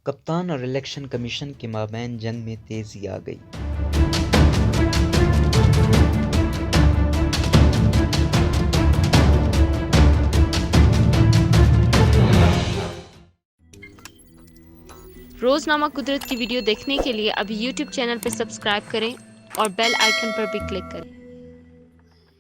کپتان اور election commission کے مابین جنگ میں تیزی آ گئی۔ روزنامہ قدرت کی ویڈیو دیکھنے کے لیے ابھی یوٹیوب چینل پر سبسکرائب کریں اور بیل آئیکن پر بھی کلک کریں۔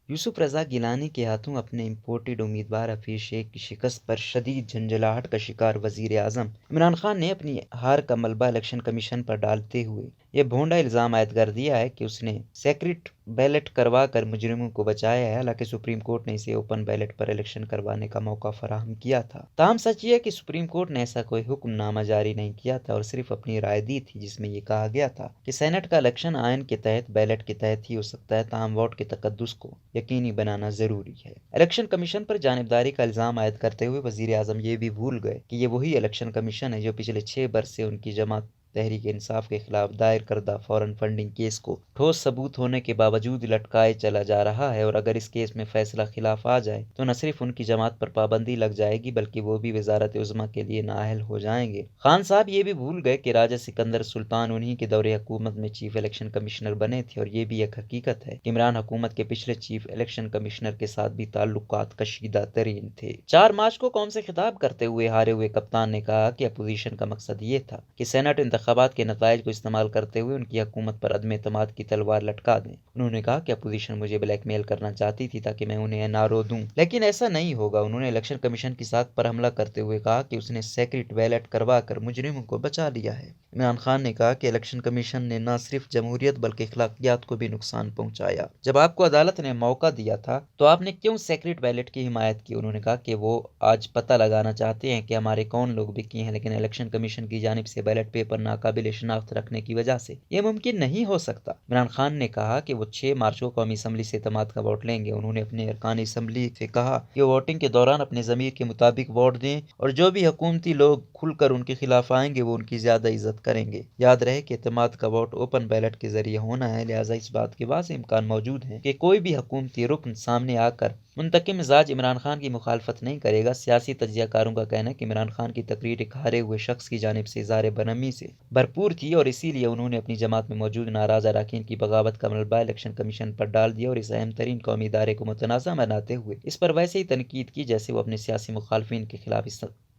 یوسف رضا گیلانی کے ہاتھوں اپنے امپورٹڈ امیدوار حفیظ شیخ کی شکست پر شدید جھنجھلاہٹ کا شکار وزیر اعظم عمران خان نے اپنی ہار کا ملبہ الیکشن کمیشن پر ڈالتے ہوئے یہ بھونڈا الزام عائد کر دیا ہے کہ اس نے سیکرٹ بیلٹ کروا کر مجرموں کو بچایا ہے، حالانکہ سپریم کورٹ نے اسے اوپن بیلٹ پر الیکشن کروانے کا موقع فراہم کیا تھا۔ تاہم سچ یہ ہے کہ سپریم کورٹ نے ایسا کوئی حکم نامہ جاری نہیں کیا تھا اور صرف اپنی رائے دی تھی، جس میں یہ کہا گیا تھا کہ سینٹ کا الیکشن آئین کے تحت بیلٹ کے تحت ہی ہو سکتا ہے، تاہم ووٹ کے تقدس کو یقینی بنانا ضروری ہے۔ الیکشن کمیشن پر جانبداری کا الزام عائد کرتے ہوئے وزیر اعظم یہ بھی بھول گئے کہ یہ وہی الیکشن کمیشن ہے جو پچھلے 6 برس سے ان کی جماعت تحریک انصاف کے خلاف دائر کردہ فورن فنڈنگ کیس کو ٹھوس ثبوت ہونے کے باوجود لٹکائے چلا جا رہا ہے، اور اگر اس کیس میں فیصلہ خلاف آ جائے تو نہ صرف ان کی جماعت پر پابندی لگ جائے گی بلکہ وہ بھی وزارت عظمیٰ کے لیے نااہل ہو جائیں گے۔ خان صاحب یہ بھی بھول گئے کہ راجہ سکندر سلطان انہی کے دور حکومت میں چیف الیکشن کمشنر بنے تھے، اور یہ بھی ایک حقیقت ہے کہ عمران حکومت کے پچھلے چیف الیکشن کمشنر کے ساتھ بھی تعلقات کشیدہ ترین تھے۔ 4 مارچ کو قوم سے خطاب کرتے ہوئے ہارے ہوئے کپتان نے کہا کہ اپوزیشن کا مقصد یہ تھا کہ سینٹ انتخابات کے نتائج کو استعمال کرتے ہوئے ان کی حکومت پر عدم اعتماد کی تلوار لٹکا دیں۔ انہوں نے کہا کہ اپوزیشن مجھے بلیک میل کرنا چاہتی تھی تاکہ میں انہیں نعرو دوں، لیکن ایسا نہیں ہوگا۔ انہوں نے الیکشن کمیشن کی ساکھ پر حملہ کرتے ہوئے کہا کہ اس نے سیکرٹ بیلٹ کروا کر مجرموں کو بچا لیا ہے۔ عمران خان نے کہا کہ الیکشن کمیشن نے نہ صرف جمہوریت بلکہ اخلاقیات کو بھی نقصان پہنچایا۔ جب آپ کو عدالت نے موقع دیا تھا تو آپ نے کیوں سیکرٹ بیلٹ کی حمایت کی؟ انہوں نے کہا کہ وہ آج پتہ لگانا چاہتے ہیں کہ ہمارے کون لوگ بکی ہیں، لیکن الیکشن کمیشن کی جانب سے بیلٹ پیپر ناقابل شناخت رکھنے کی وجہ سے یہ ممکن نہیں ہو سکتا۔ عمران خان نے کہا کہ وہ 6 مارچ کو قومی اسمبلی سے اعتماد کا ووٹ لیں گے۔ انہوں نے اپنے ارکان اسمبلی سے کہا کہ وہ ووٹنگ کے دوران اپنے ضمیر کے مطابق ووٹ دیں اور جو بھی حکومتی لوگ کھل کر ان کے خلاف آئیں گے وہ ان کی زیادہ عزت کریں گے۔ یاد رہے کہ اعتماد کا ووٹ اوپن بیلٹ کے ذریعے ہونا ہے، لہٰذا اس بات کے واضح امکان موجود ہے کہ کوئی بھی حکومتی رکن سامنے آ کر منتقم مزاج عمران خان کی مخالفت نہیں کرے گا۔ سیاسی تجزیہ کاروں کا کہنا ہے کہ عمران خان کی تقریر ایک ہارے ہوئے شخص کی جانب سے اظہار برہمی سے بھرپور تھی، اور اسی لیے انہوں نے اپنی جماعت میں موجود ناراض اراکین کی بغاوت کا ملبہ الیکشن کمیشن پر ڈال دیا اور اس اہم ترین قومی ادارے کو متنازع بناتے ہوئے اس پر ویسے ہی تنقید کی جیسے وہ اپنے سیاسی مخالفین کے خلاف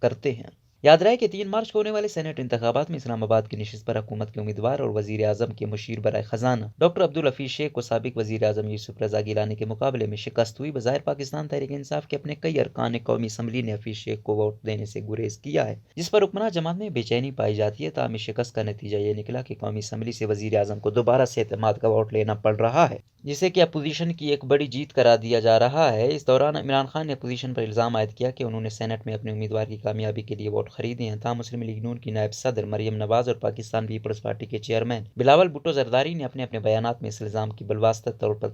کرتے ہیں۔ یاد رہے کہ 3 مارچ کو ہونے والے سینٹ انتخابات میں اسلام آباد کی نشست پر حکومت کے امیدوار اور وزیر اعظم کے مشیر برائے خزانہ ڈاکٹر عبدالحفیظ شیخ کو سابق وزیر اعظم یوسف رضا گیلانی کے مقابلے میں شکست ہوئی۔ بظاہر پاکستان تحریک انصاف کے اپنے کئی ارکان قومی اسمبلی نے حفیظ شیخ کو ووٹ دینے سے گریز کیا ہے، جس پر حکمراں جماعت میں بے چینی پائی جاتی ہے۔ تاہم اس شکست کا نتیجہ یہ نکلا کہ قومی اسمبلی سے وزیر اعظم کو دوبارہ سے اعتماد کا ووٹ لینا پڑ رہا ہے، جسے کہ اپوزیشن کی ایک بڑی جیت قرار دیا جا رہا ہے۔ اس دوران عمران خان نے اپوزیشن پر الزام عائد کیا کہ انہوں نے سینٹ میں اپنے امیدوار کی کامیابی کے لیے ووٹ خریدے ہیں۔ تاہم مسلم لیگ نون کی نائب صدر مریم نواز اور پاکستان پیپلز پارٹی کے چیئرمین بلاول بھٹو زرداری نے اپنے بیانات میں اس الزام کی بالواسطہ طور پر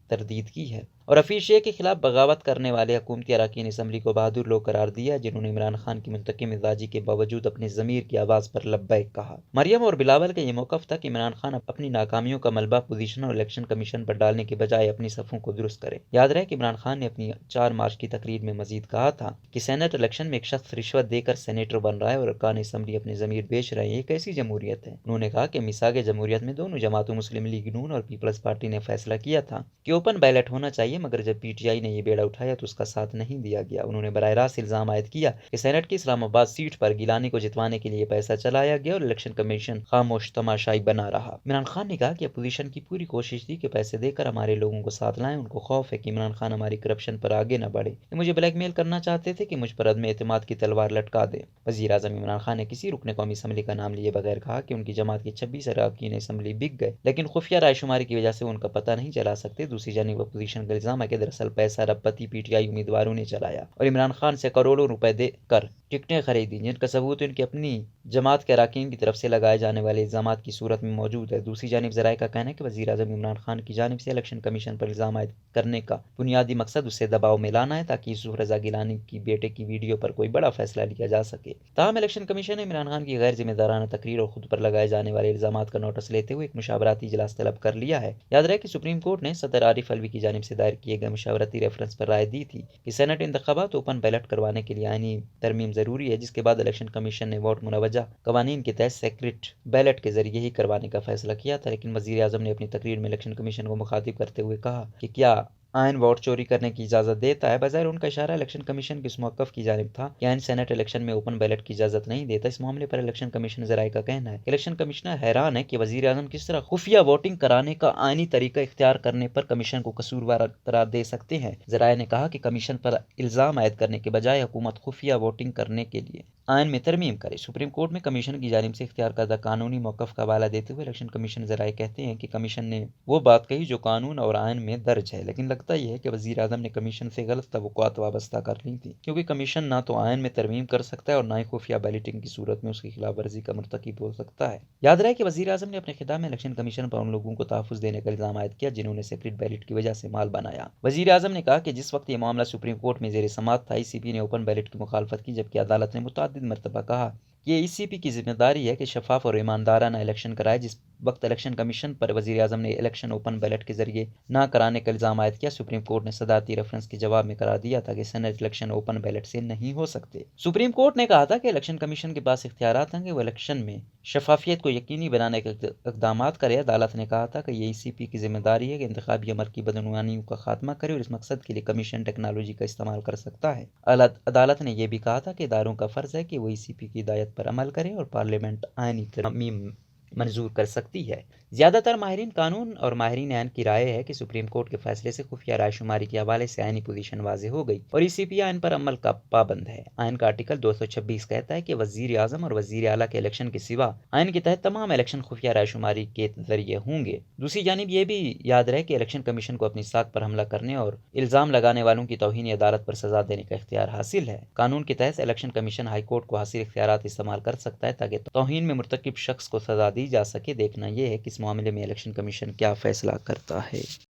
تردید کی ہے اور حفیظ شیخ کے خلاف بغاوت کرنے والے حکومتی اراکین اسمبلی کو بہادر لوگ قرار دیا، جنہوں نے عمران خان کی منتقم مزاجی کے باوجود اپنے ضمیر کی آواز پر لبیک کہا۔ مریم اور بلاول کا یہ موقف تھا کہ عمران خان اپنی ناکامیوں کا ملبہ اپوزیشن اور الیکشن کمیشن پر ڈالنے کے بجائے اپنی صفوں کو درست کرے۔ یاد رہے کہ عمران خان نے اپنی 4 مارچ کی تقریر میں مزید کہا تھا کہ سینٹ الیکشن میں ایک شخص رشوت دے کر سینیٹر بن رہا ہے اور ارکان اسمبلی اپنے ضمیر بیچ رہے ہیں، یہ کیسی جمہوریت ہے؟ انہوں نے کہا کہ میثاق جمہوریت میں دونوں جماعتوں مسلم لیگ نون اور پیپلز پارٹی نے فیصلہ کیا تھا کہ اوپن بیلٹ ہونا چاہیے، مگر جب پی ٹی آئی نے یہ بیڑا اٹھایا تو اس کا ساتھ نہیں دیا گیا۔ انہوں نے براہ راست الزام عائد کیا کہ سینٹ کی اسلام آباد سیٹ پر گیلانی کو جتوانے کے لیے پیسہ چلایا گیا اور الیکشن کمیشن خاموش تماشائی بنا رہا۔ عمران خان نے کہا کہ اپوزیشن کی پوری کوشش تھی کہ پیسے دے کر ہمارے لوگوں کو ساتھ لائیں، ان کو خوف ہے کہ عمران خان ہماری کرپشن پر آگے نہ بڑھے۔ یہ مجھے بلیک میل کرنا چاہتے تھے کہ مجھ پر عدم اعتماد کی تلوار لٹکا دے۔ وزیر اعظم عمران خان نے کسی رکن قومی اسمبلی کا نام لیے بغیر کہا کہ ان کی جماعت کے 26 اراکین اسمبلی بک گئے، لیکن خفیہ رائے شماری کی وجہ سے ان کا پتہ نہیں چلا سکتے۔ دوسری جانب اپوزیشن کا الزام ہے کہ دراصل پیسہ ربتی پی ٹی آئی امیدواروں نے چلایا اور عمران خان سے کروڑوں روپے دے کر ٹکٹیں خریدی، جن کا ثبوت ان کی اپنی جماعت کے اراکین کی طرف سے لگائے جانے والے الزامات کی صورت میں موجود ہے۔ دوسری جانب ذرائع کا کہنا ہے کہ وزیر اعظم عمران خان کی جانب سے الیکشن کمیشن پر الزام عائد کرنے کا بنیادی مقصد اسے دباؤ میں لانا ہے تاکہ یوسف رضا گیلانی کی بیٹے کی ویڈیو پر کوئی بڑا فیصلہ لیا جا سکے۔ تاہم الیکشن کمیشن نے عمران خان کی غیر ذمہ دارانہ تقریر اور خود پر لگائے جانے والے الزامات کا نوٹس لیتے ہوئے ایک مشاورتی اجلاس طلب کر لیا ہے۔ یاد رہے کہ سپریم کورٹ نے صدر عارف الوی کی جانب سے دائر دائر کیے گئے مشاورتی ریفرنس پر رائے دی تھی کہ سینٹ انتخابات اوپن بیلٹ کروانے کے لیے آئینی ترمیم ضروری ہے، جس کے بعد الیکشن کمیشن نے ووٹ مروجہ قوانین کے تحت سیکرٹ بیلٹ کے ذریعے ہی کروانے کا فیصلہ کیا تھا۔ لیکن وزیر اعظم نے اپنی تقریر میں الیکشن کمیشن کو مخاطب کرتے ہوئے کہا کہ کیا آئین ووٹ چوری کرنے کی اجازت دیتا ہے؟ بظاہر ان کا اشارہ الیکشن کمیشن کے اس موقف کی جانب تھا کہ آئین سینٹ الیکشن میں اوپن بیلٹ کی اجازت نہیں دیتا۔ اس معاملے پر الیکشن کمیشن ذرائع کا کہنا ہے کہ الیکشن کمشنر حیران ہے کہ وزیر اعظم کس طرح خفیہ ووٹنگ کرانے کا آئینی طریقہ اختیار کرنے پر کمیشن کو قصوروار قرار دے سکتے ہیں۔ ذرائع نے کہا کہ کمیشن پر الزام عائد کرنے کے بجائے حکومت خفیہ ووٹنگ کرنے کے لیے آئین میں ترمیم کرے۔ سپریم کورٹ میں کمیشن کی جانب سے اختیار کردہ قانونی موقف کا حوالہ دیتے ہوئے الیکشن کمیشن ذرائع کہتے ہیں کہ کمیشن نے وہ بات کہی جو قانون اور آئین میں درج ہے، لیکن لگتا یہ ہے کہ وزیر اعظم نے کمیشن سے غلط توقعات وابستہ کر لی تھی، کیونکہ کمیشن نہ تو آئین میں ترمیم کر سکتا ہے اور نہ ہی خفیہ بیلٹنگ کی صورت میں اس کی خلاف ورزی کا مرتکب ہو سکتا ہے۔ یاد رہے کہ وزیر اعظم نے اپنے خطاب میں الیکشن کمیشن پر ان لوگوں کو تحفظ دینے کا الزام عائد کیا جنہوں نے سیکرٹ بیلٹ کی وجہ سے مال بنایا۔ وزیر اعظم نے کہا کہ جس وقت یہ معاملہ سپریم کورٹ میں زیر سماعت تھا، ای سی پی نے اوپن بیلٹ کی مخالفت کی، جبکہ عدالت نے متعدد مرتبہ کہا یہ ای سی پی کی ذمہ داری ہے کہ شفاف اور ایماندارانہ الیکشن کرائے۔ جس وقت الیکشن کمیشن پر وزیر اعظم نے الیکشن اوپن بیلٹ کے ذریعے نہ کرانے کا الزام عائد کیا، سپریم کورٹ نے صدارتی ریفرنس کے جواب میں قرار دیا تھا کہ سینٹ الیکشن اوپن بیلٹ سے نہیں ہو سکتے۔ سپریم کورٹ نے کہا تھا کہ الیکشن کمیشن کے پاس اختیارات ہیں کہ وہ الیکشن میں شفافیت کو یقینی بنانے کے اقدامات کرے۔ عدالت نے کہا تھا کہ یہ ای سی پی کی ذمہ داری ہے کہ انتخابی عمل کی بدعنوانیوں کا خاتمہ کرے اور اس مقصد کے لیے کمیشن ٹیکنالوجی کا استعمال کر سکتا ہے۔ عدالت نے یہ بھی کہا تھا کہ اداروں کا فرض ہے کہ وہ ای سی پی کی ہدایت پر عمل کرے اور پارلیمنٹ آئینی ترمیم منظور کر سکتی ہے۔ زیادہ تر ماہرین قانون اور ماہرین آئین کی رائے ہے کہ سپریم کورٹ کے فیصلے سے خفیہ رائے شماری کے حوالے سے آئینی پوزیشن واضح ہو گئی اور ای سی پی آئین پر عمل کا پابند ہے۔ آئین کا آرٹیکل 226 کہتا ہے کہ وزیر اعظم اور وزیر اعلیٰ کے الیکشن کے سوا آئین کے تحت تمام الیکشن خفیہ رائے شماری کے ذریعے ہوں گے۔ دوسری جانب یہ بھی یاد رہے کہ الیکشن کمیشن کو اپنی ساکھ پر حملہ کرنے اور الزام لگانے والوں کی توہین عدالت پر سزا دینے کا اختیار حاصل ہے۔ قانون کے تحت الیکشن کمیشن ہائی کورٹ کو حاصل اختیارات استعمال کر سکتا ہے تاکہ توہین میں مرتکب شخص کو سزا دی جا سکے۔ دیکھنا یہ ہے کہ اس معاملے میں الیکشن کمیشن کیا فیصلہ کرتا ہے۔